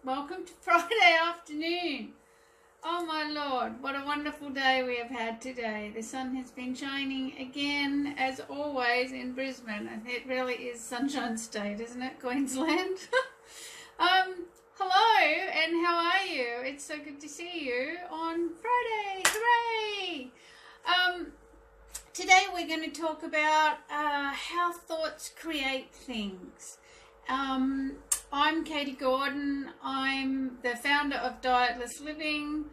Welcome to Friday afternoon. Oh my Lord, what a wonderful day we have had today. The sun has been shining again, as always, in Brisbane. And it really is Sunshine State, isn't it, Queensland? Hello, and how are you? It's so good to see you on Friday. Hooray! Today we're going to talk about how thoughts create things. I'm Katie Gordon. I'm the founder of Dietless Living,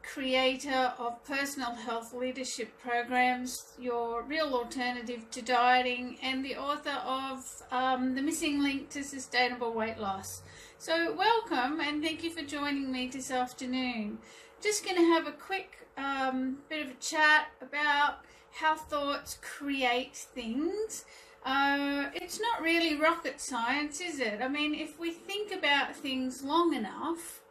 creator of personal health leadership programs, your real alternative to dieting, and the author of The Missing Link to Sustainable Weight Loss. So welcome, and thank you for joining me this afternoon. Just going to have a quick bit of a chat about how thoughts create things. It's not really rocket science, is it? I mean, if we think about things long enough,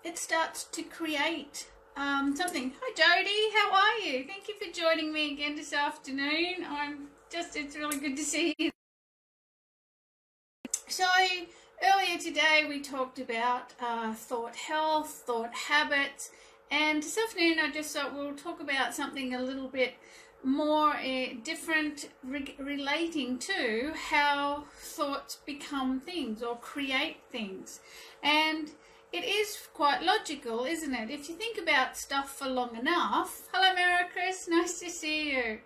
it starts to create something. Hi Jody, how are you? Thank you for joining me again this afternoon. It's really good to see you. So earlier today we talked about thought health, thought habits, and this afternoon I just thought we'll talk about something a little bit more different, relating to how thoughts become things or create things. And it is quite logical, isn't it? If you think about stuff for long enough. Hello Mara Chris, nice to see you.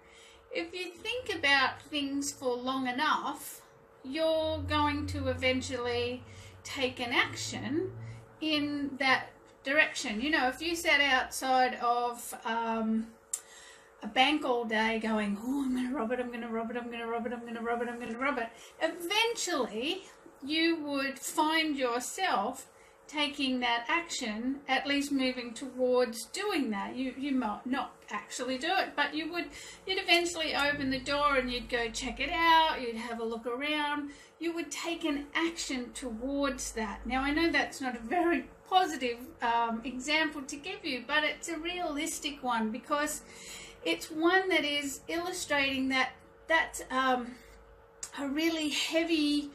If you think about things for long enough, you're going to eventually take an action in that direction. You know, if you sat outside of a bank all day going, oh, I'm going to rob it, I'm going to rob it, I'm going to rob it, I'm going to rob it, I'm going to rob it. Eventually, you would find yourself taking that action, at least moving towards doing that. You might not actually do it, but you'd eventually open the door and you'd go check it out, you'd have a look around, you would take an action towards that. Now, I know that's not a very positive example to give you, but it's a realistic one because it's one that is illustrating that that's a really heavy,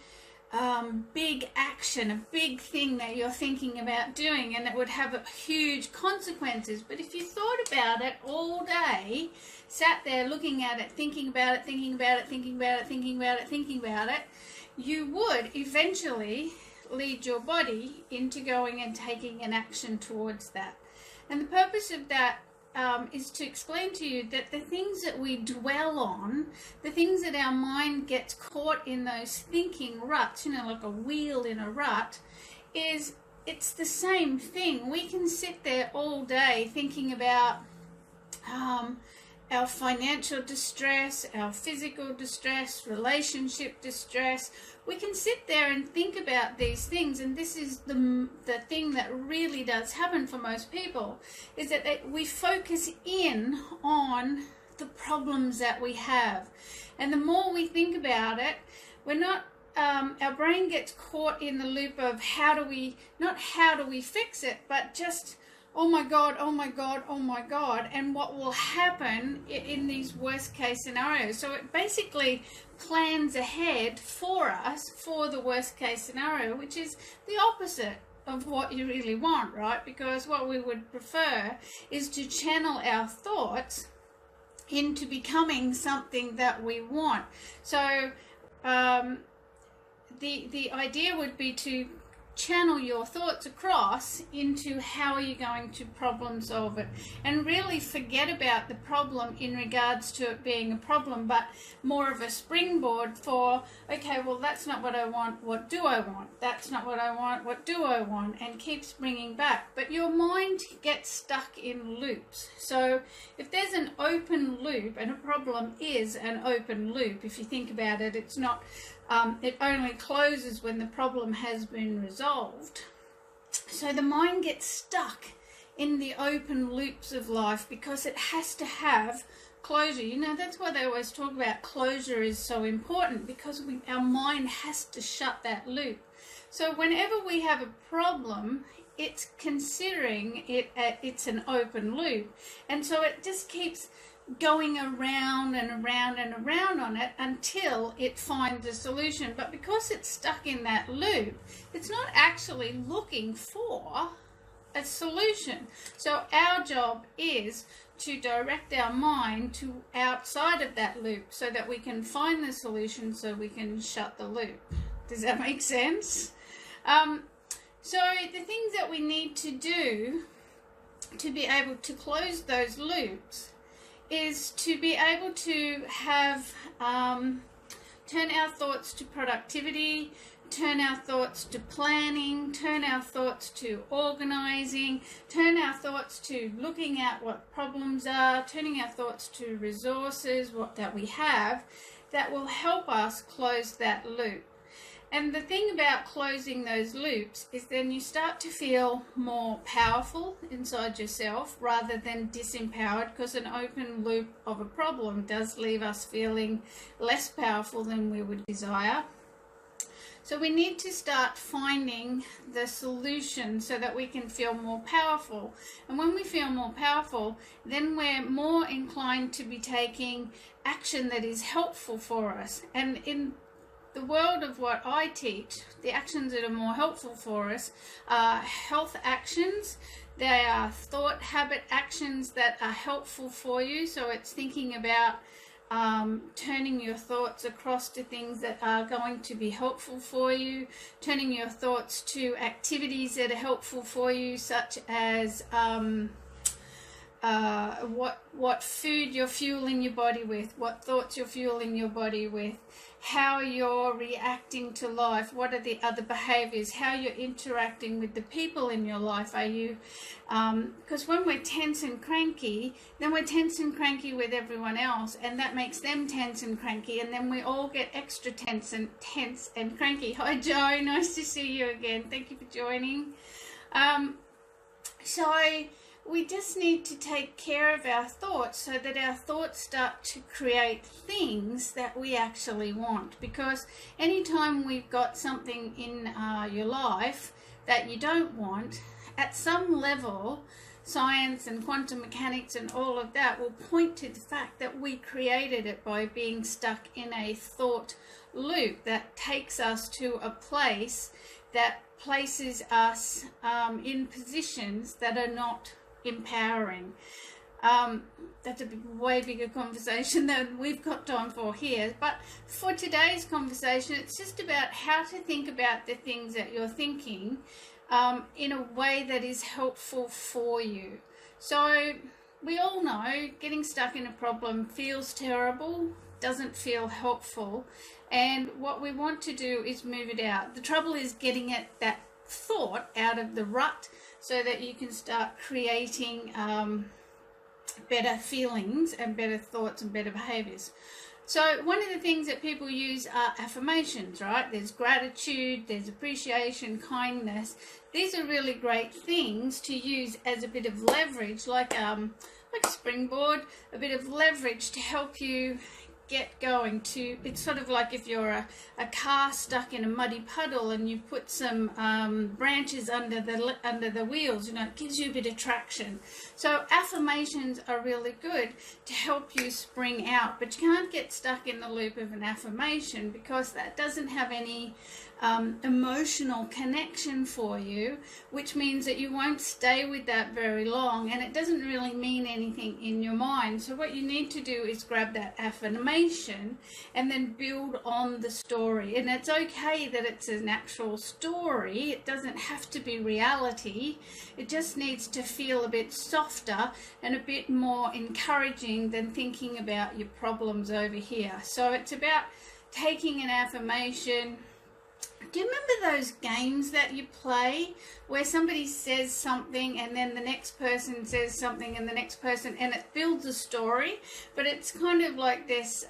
big action, a big thing that you're thinking about doing, and it would have huge consequences. But if you thought about it all day, sat there looking at it, thinking about it, thinking about it, thinking about it, thinking about it, thinking about it, you would eventually lead your body into going and taking an action towards that. And the purpose of that is to explain to you that the things that we dwell on, the things that our mind gets caught in those thinking ruts, you know, like a wheel in a rut, it's the same thing. We can sit there all day thinking about our financial distress, our physical distress, relationship distress. We can sit there and think about these things, and this is the thing that really does happen for most people, is that we focus in on the problems that we have. And the more we think about it, our brain gets caught in the loop of not how do we fix it, but just, oh my God, oh my God, oh my God, and what will happen in these worst case scenarios. So it basically plans ahead for us for the worst case scenario, which is the opposite of what you really want, right? Because what we would prefer is to channel our thoughts into becoming something that we want. So the idea would be to channel your thoughts across into how are you going to problem solve it, and really forget about the problem in regards to it being a problem, but more of a springboard for, okay, well, that's not what I want, what do I want? That's not what I want, what do I want? And keeps bringing back. But your mind gets stuck in loops. So if there's an open loop, and a problem is an open loop, if you think about it, it's not it only closes when the problem has been resolved. So the mind gets stuck in the open loops of life because it has to have closure. You know, that's why they always talk about closure is so important, because our mind has to shut that loop. So whenever we have a problem, it's considering it's an open loop. And so it just keeps going around and around and around on it until it finds a solution. But because it's stuck in that loop, it's not actually looking for a solution. So our job is to direct our mind to outside of that loop so that we can find the solution, so we can shut the loop. Does that make sense? So the things that we need to do to be able to close those loops is to be able to have turn our thoughts to productivity, turn our thoughts to planning, turn our thoughts to organizing, turn our thoughts to looking at what problems are, turning our thoughts to resources that we have that will help us close that loop. And the thing about closing those loops is then you start to feel more powerful inside yourself rather than disempowered, because an open loop of a problem does leave us feeling less powerful than we would desire. So we need to start finding the solution so that we can feel more powerful. And when we feel more powerful, then we're more inclined to be taking action that is helpful for us. And in the world of what I teach, the actions that are more helpful for us are health actions. They are thought habit actions that are helpful for you. So it's thinking about turning your thoughts across to things that are going to be helpful for you, turning your thoughts to activities that are helpful for you, such as what food you're fueling your body with, what thoughts you're fueling your body with, how you're reacting to life, what are the other behaviors, how you're interacting with the people in your life. Are you, because when we're tense and cranky, then we're tense and cranky with everyone else, and that makes them tense and cranky, and then we all get extra tense and cranky. Hi Joe, nice to see you again. Thank you for joining. So we just need to take care of our thoughts so that our thoughts start to create things that we actually want. Because anytime we've got something in your life that you don't want, at some level, science and quantum mechanics and all of that will point to the fact that we created it by being stuck in a thought loop that takes us to a place that places us in positions that are not empowering. That's a way bigger conversation than we've got time for here, but for today's conversation it's just about how to think about the things that you're thinking in a way that is helpful for you. So we all know getting stuck in a problem feels terrible, doesn't feel helpful, and what we want to do is move it out. The trouble is getting that thought out of the rut so that you can start creating better feelings and better thoughts and better behaviors. So one of the things that people use are affirmations, right? There's gratitude, there's appreciation, kindness. These are really great things to use as a bit of leverage, like a springboard, a bit of leverage to help you get going. It's sort of like if you're a car stuck in a muddy puddle and you put some branches under the wheels, it gives you a bit of traction. So affirmations are really good to help you spring out, but you can't get stuck in the loop of an affirmation because that doesn't have any emotional connection for you, which means that you won't stay with that very long, and it doesn't really mean anything in your mind. So what you need to do is grab that affirmation and then build on the story. And it's okay that it's an actual story. It doesn't have to be reality. It just needs to feel a bit softer and a bit more encouraging than thinking about your problems over here. So it's about taking an affirmation. Do you remember those games that you play where somebody says something and then the next person says something and the next person, and it builds a story, but it's kind of like this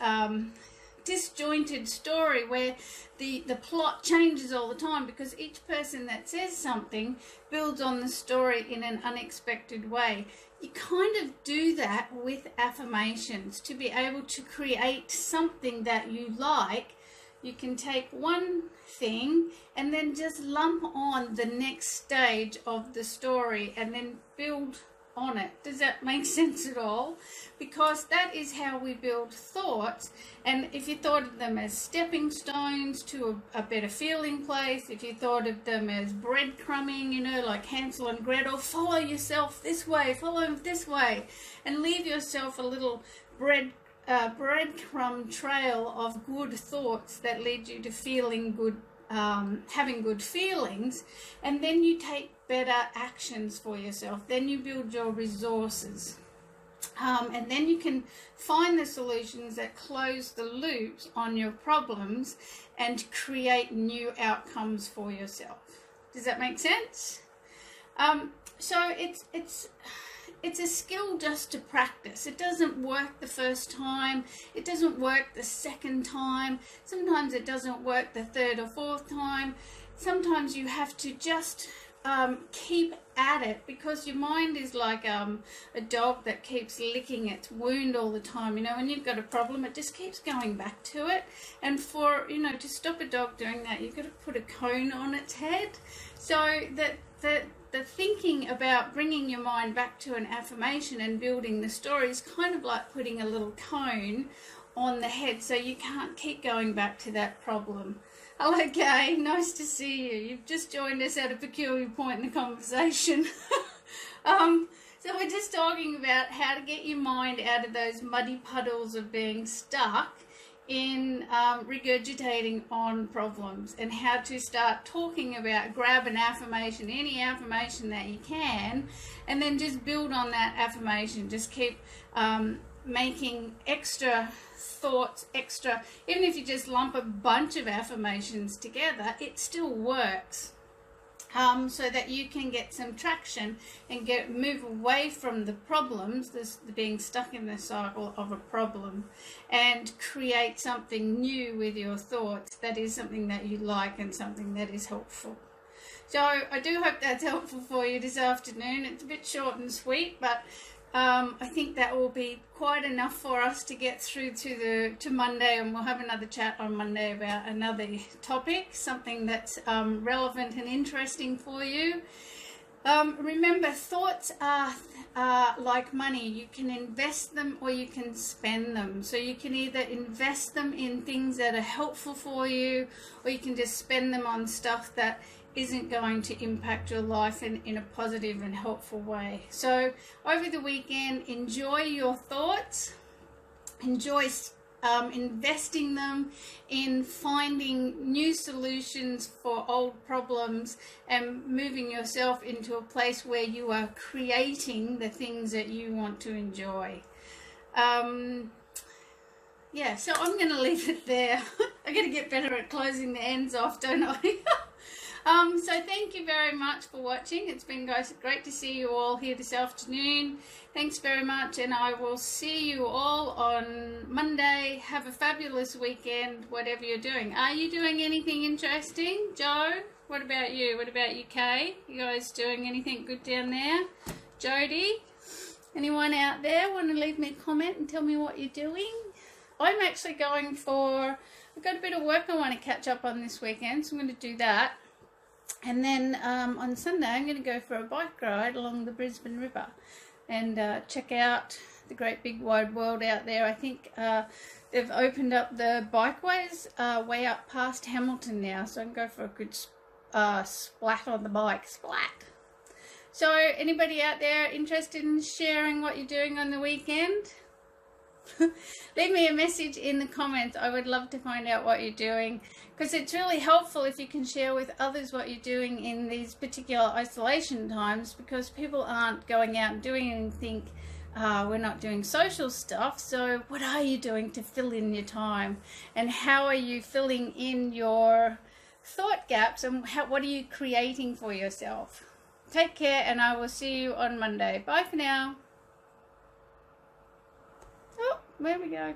disjointed story where the plot changes all the time because each person that says something builds on the story in an unexpected way. You kind of do that with affirmations to be able to create something that you like. You can take one thing and then just lump on the next stage of the story and then build on it. Does that make sense at all? Because that is how we build thoughts. And if you thought of them as stepping stones to a better feeling place, if you thought of them as breadcrumbing, you know, like Hansel and Gretel, follow yourself this way, follow this way, and leave yourself a little breadcrumb trail of good thoughts that lead you to feeling good, having good feelings, and then you take better actions for yourself. Then you build your resources, and then you can find the solutions that close the loops on your problems and create new outcomes for yourself. Does that make sense? So it's a skill just to practice. It doesn't work the first time. It doesn't work the second time. Sometimes it doesn't work the third or fourth time. Sometimes you have to just keep at it, because your mind is like a dog that keeps licking its wound all the time. You know, when you've got a problem, it just keeps going back to it. And for, you know, to stop a dog doing that, you've got to put a cone on its head. So that the thinking about bringing your mind back to an affirmation and building the story is kind of like putting a little cone on the head, so you can't keep going back to that problem. Hello, Kay. Nice to see you. You've just joined us at a peculiar point in the conversation. So we're just talking about how to get your mind out of those muddy puddles of being stuck in regurgitating on problems, and how to start talking about, grab an affirmation, any affirmation that you can, and then just build on that affirmation. Just keep making extra thoughts, even if you just lump a bunch of affirmations together, it still works. So that you can get some traction and move away from the problems, being stuck in the cycle of a problem, and create something new with your thoughts that is something that you like and something that is helpful. So I do hope that's helpful for you this afternoon. It's a bit short and sweet, but I think that will be quite enough for us to get through to Monday, and we'll have another chat on Monday about another topic, something that's relevant and interesting for you. Remember, thoughts are like money. You can invest them or you can spend them. So you can either invest them in things that are helpful for you, or you can just spend them on stuff that isn't going to impact your life in a positive and helpful way. So over the weekend, enjoy your thoughts, enjoy investing them in finding new solutions for old problems, and moving yourself into a place where you are creating the things that you want to enjoy. Yeah, so I'm going to leave it there. I got to get better at closing the ends off, don't I? So thank you very much for watching. It's been great to see you all here this afternoon. Thanks very much, and I will see you all on Monday. Have a fabulous weekend, whatever you're doing. Are you doing anything interesting? Joe, what about you? What about you, Kay? You guys doing anything good down there? Jody, anyone out there want to leave me a comment and tell me what you're doing? I'm actually going for, I've got a bit of work I want to catch up on this weekend, so I'm going to do that. And then on Sunday I'm going to go for a bike ride along the Brisbane River and check out the great big wide world out there. I think they've opened up the bikeways way up past Hamilton now, so I can go for a good splat on the bike. Splat! So anybody out there interested in sharing what you're doing on the weekend? Leave me a message in the comments. I would love to find out what you're doing, because it's really helpful if you can share with others what you're doing in these particular isolation times, because people aren't going out and doing anything. We're not doing social stuff. So what are you doing to fill in your time, and how are you filling in your thought gaps, and what are you creating for yourself? Take care, and I will see you on Monday. Bye for now. Oh, there we go.